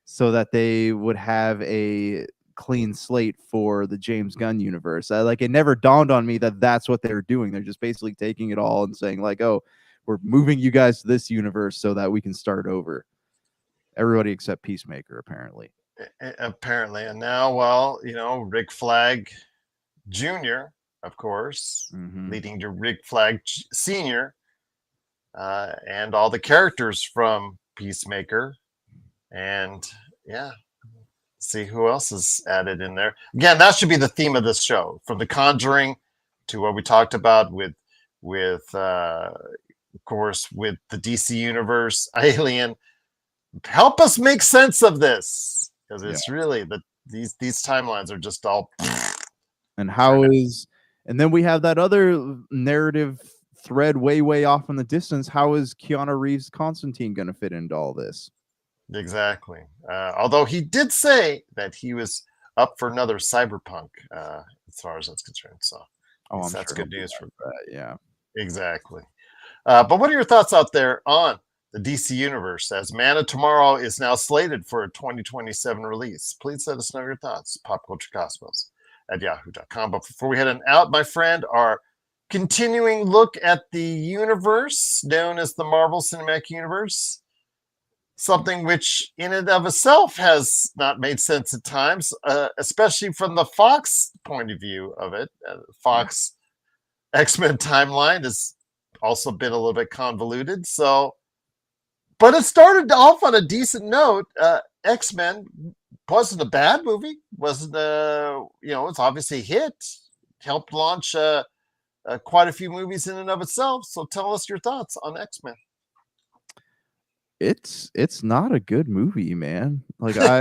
so that they would have a clean slate for the James Gunn universe. Like, it never dawned on me that that's what they're doing. They're just basically taking it all and saying like, oh, we're moving you guys to this universe so that we can start over. Everybody except Peacemaker, apparently. Apparently. And now, well, Rick Flag Jr., of course, leading to Rick Flag Sr., and all the characters from Peacemaker. And yeah, see who else is added in there. Again, that should be the theme of this show, from the Conjuring to what we talked about with of course, with the DC universe, Alien. Help us make sense of this, because it's really these timelines are just all. And and then we have that other narrative thread way off in the distance. How is Keanu Reeves' Constantine going to fit into all this? Exactly. Although he did say that he was up for another Cyberpunk, as far as that's concerned. So that's good news for that. Yeah, exactly. But what are your thoughts out there on the DC universe, as Man of Tomorrow is now slated for a 2027 release? Please let us know your thoughts. popculturecosmos@yahoo.com. But before we head on out, my friend, our continuing look at the universe known as the Marvel Cinematic Universe. Something which in and of itself has not made sense at times, especially from the Fox point of view of it. Fox X-Men timeline has also been a little bit convoluted. So, but it started off on a decent note. X-Men wasn't a bad movie. Wasn't it's obviously a hit. Helped launch quite a few movies in and of itself. So tell us your thoughts on X-Men. It's not a good movie, man. Like, I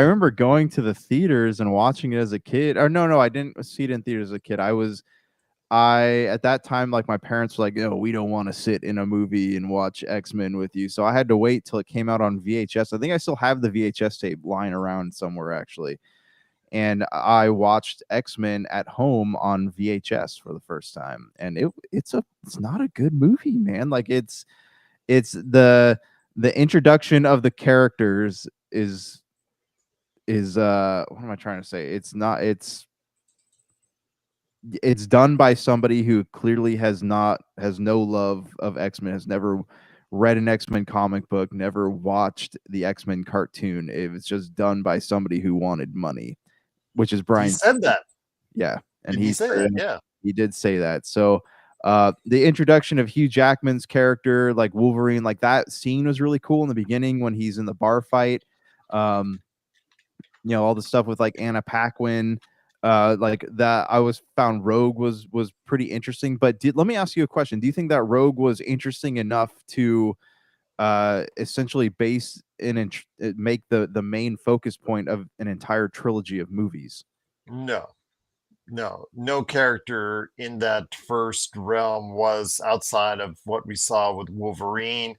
remember going to the theaters and watching it as a kid. Or no, I didn't see it in theaters as a kid. At that time, like, my parents were like, we don't want to sit in a movie and watch X-Men with you. So I had to wait till it came out on VHS. I think I still have the VHS tape lying around somewhere, actually. And I watched X-Men at home on VHS for the first time. And it's not a good movie, man. Like, it's the introduction of the characters is is what am I trying to say? It's done by somebody who clearly has no love of X-Men, has never read an X-Men comic book, never watched the X-Men cartoon. It was just done by somebody who wanted money, which is He Brian. said that. Yeah, and Did he say that? Yeah. he did say that. So the introduction of Hugh Jackman's character, like Wolverine, like that scene was really cool in the beginning when he's in the bar fight. All the stuff with like Anna Paquin, like that. I was found Rogue was pretty interesting. But let me ask you a question: do you think that Rogue was interesting enough to essentially make the main focus point of an entire trilogy of movies? No character in that first realm was outside of what we saw with Wolverine.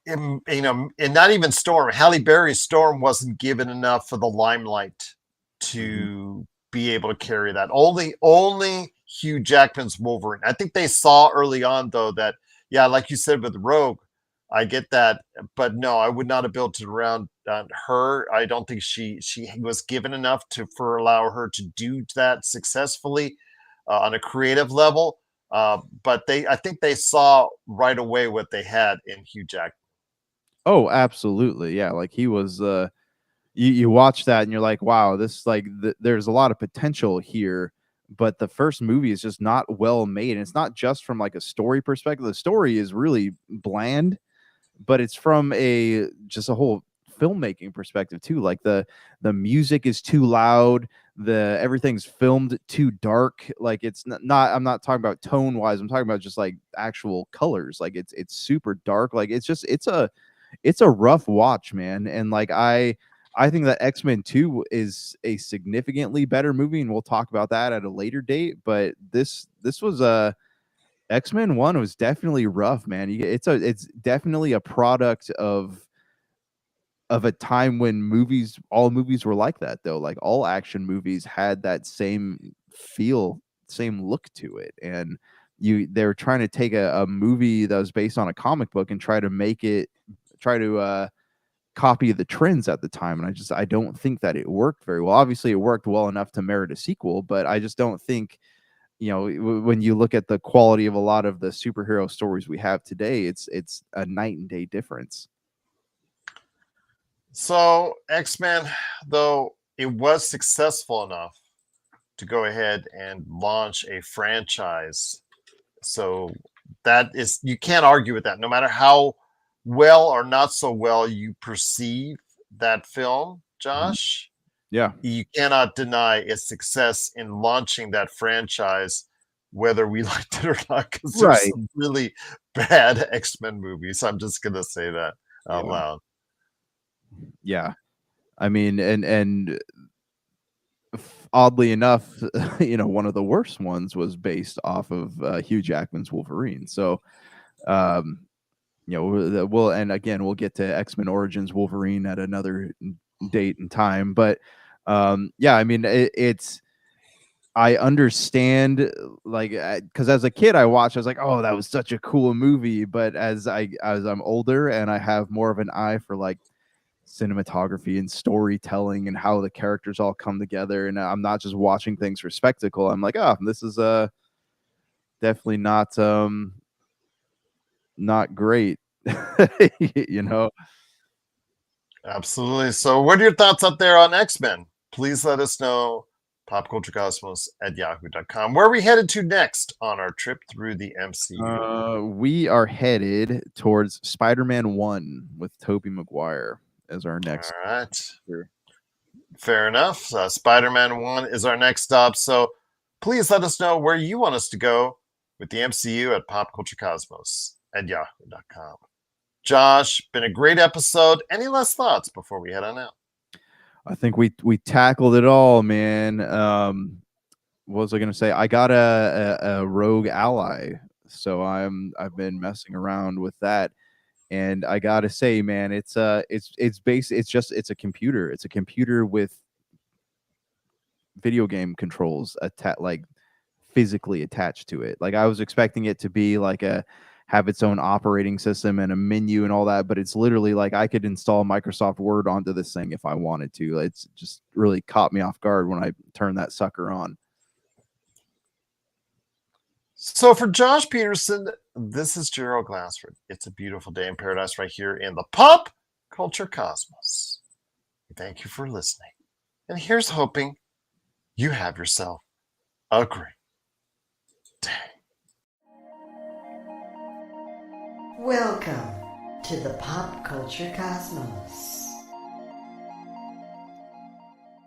And not even Storm. Halle Berry's Storm wasn't given enough for the limelight to be able to carry that. Only Hugh Jackman's Wolverine. I think they saw early on though that, yeah, like you said with Rogue, I get that, but no, I would not have built it around her. I don't think she was given enough for allow her to do that successfully on a creative level. But I think they saw right away what they had in Hugh Jackman. Oh, absolutely. Yeah, like he was you watch that and you're like, wow, this like there's a lot of potential here, but the first movie is just not well made. And it's not just from like a story perspective. The story is really bland, but it's from just a whole filmmaking perspective too. Like the music is too loud, everything's filmed too dark. Like it's not I'm not talking about tone wise, I'm talking about just like actual colors. Like it's super dark. Like it's a rough watch, man. And like I think that X-Men 2 is a significantly better movie, and we'll talk about that at a later date. But this was X-Men 1 was definitely rough, man. It's definitely a product of a time when all movies were like that though. Like all action movies had that same feel, same look to it. And they were trying to take a movie that was based on a comic book and try to copy the trends at the time, and I don't think that it worked very well. Obviously it worked well enough to merit a sequel, but I just don't think, when you look at the quality of a lot of the superhero stories we have today, it's a night and day difference. So X-Men, though, it was successful enough to go ahead and launch a franchise. So that is, you can't argue with that. No matter how well or not so well you perceive that film, Josh, Yeah. you cannot deny its success in launching that franchise, whether we liked it or not, because there's Right. some really bad X-Men movies. I'm just going to say that out loud. Yeah. I mean, and oddly enough, one of the worst ones was based off of Hugh Jackman's Wolverine. So, and again, we'll get to X-Men Origins Wolverine at another date and time. But yeah, I mean, I understand, like, because as a kid I watched, I was like, oh, that was such a cool movie. But as I'm older and I have more of an eye for like cinematography and storytelling and how the characters all come together, and I'm not just watching things for spectacle, I'm like, oh, this is definitely not great. Absolutely. So what are your thoughts up there on X-Men? Please let us know. popculturecosmos@yahoo.com. Where are we headed to next on our trip through the MCU? We are headed towards Spider-Man 1 with Tobey Maguire as our next. All right. Fair enough. Spider-Man 1 is our next stop. So please let us know where you want us to go with the MCU at popculturecosmos@yahoo.com. Josh, been a great episode. Any last thoughts before we head on out? I think we tackled it all, man. What was I going to say? I got a rogue ally, so I've been messing around with that, and I gotta say, man, it's a computer. It's a computer with video game controls like physically attached to it. Like I was expecting it to be like a have its own operating system and a menu and all that, but it's literally like I could install Microsoft Word onto this thing if I wanted to. It's just really caught me off guard when I turned that sucker on. So for Josh Peterson, this is Gerald Glassford. It's a beautiful day in paradise right here in the pop culture cosmos. Thank you for listening. And here's hoping you have yourself a great day. Welcome to the pop culture cosmos.